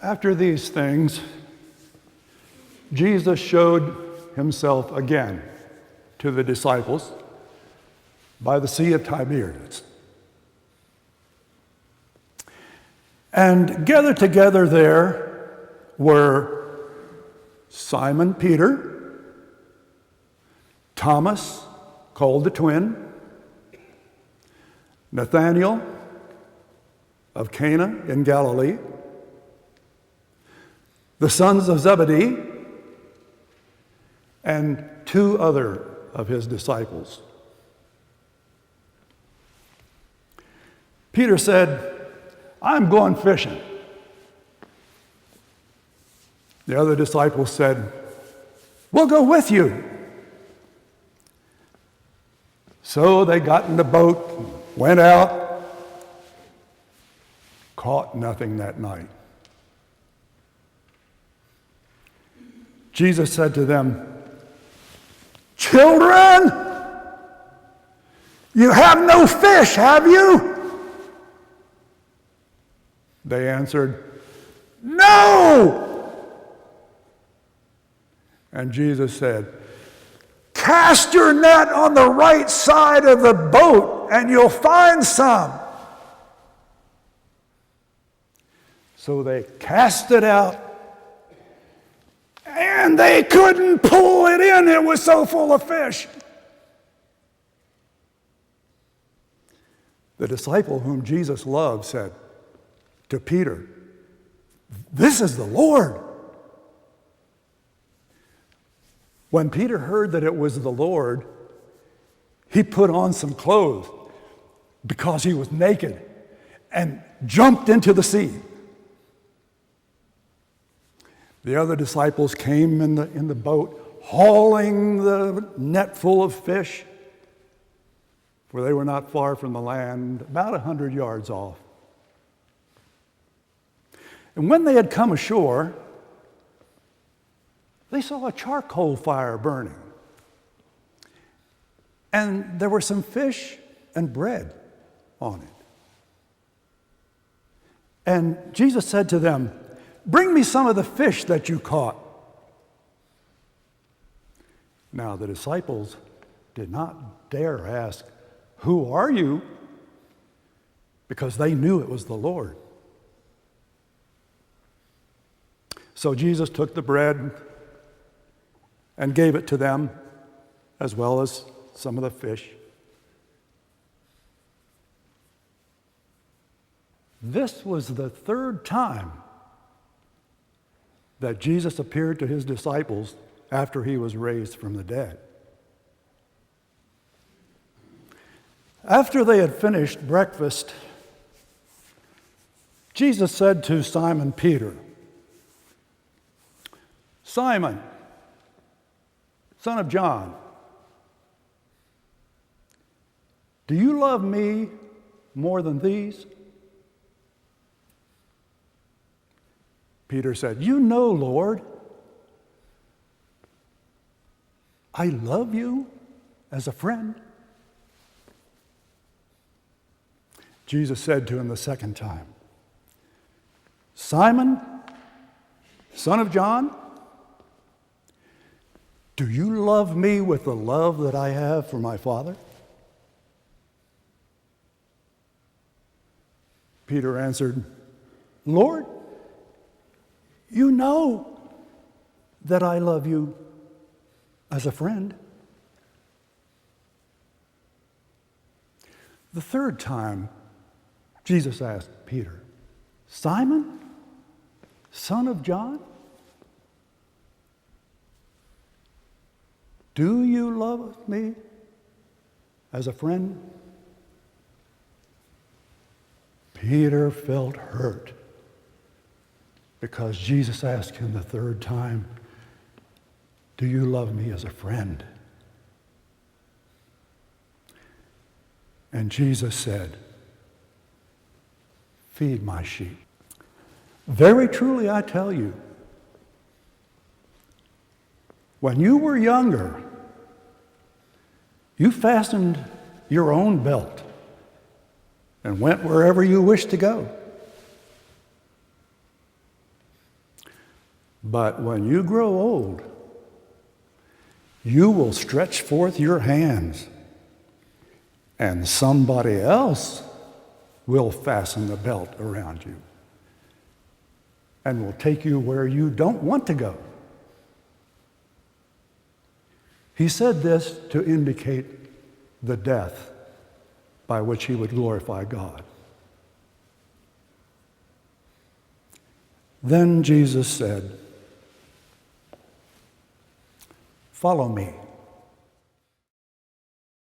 After these things, Jesus showed himself again to the disciples by the Sea of Tiberias. And gathered together there were Simon Peter, Thomas, called the twin, Nathanael of Cana in Galilee, the sons of Zebedee, and two other of his disciples. Peter said, "I'm going fishing." The other disciples said, "We'll go with you." So they got in the boat, went out, caught nothing that night. Jesus said to them, "Children, you have no fish, have you?" They answered, "No." And Jesus said, "Cast your net on the right side of the boat and you'll find some." So they cast it out, and they couldn't pull it in. It was so full of fish. The disciple whom Jesus loved said to Peter, "This is the Lord." When Peter heard that it was the Lord, he put on some clothes because he was naked and jumped into the sea. The other disciples came in the boat, hauling the net full of fish, for they were not far from the land, about 100 yards off. And when they had come ashore, they saw a charcoal fire burning. And there were some fish and bread on it. And Jesus said to them, "Bring me some of the fish that you caught." Now the disciples did not dare ask, "Who are you?" because they knew it was the Lord. So Jesus took the bread and gave it to them, as well as some of the fish. This was the third time that Jesus appeared to his disciples after he was raised from the dead. After they had finished breakfast, Jesus said to Simon Peter, "Simon, son of John, do you love me more than these?" Peter said, "You know, Lord, I love you as a friend." Jesus said to him the second time, "Simon, son of John, do you love me with the love that I have for my Father?" Peter answered, "Lord, you know that I love you as a friend." The third time, Jesus asked Peter, "Simon, son of John, do you love me as a friend?" Peter felt hurt because Jesus asked him the third time, "Do you love me as a friend?" And Jesus said, "Feed my sheep. Very truly I tell you, when you were younger, you fastened your own belt and went wherever you wished to go. But when you grow old, you will stretch forth your hands, and somebody else will fasten the belt around you and will take you where you don't want to go. He said this to indicate the death by which he would glorify God. Then Jesus said, "Follow me."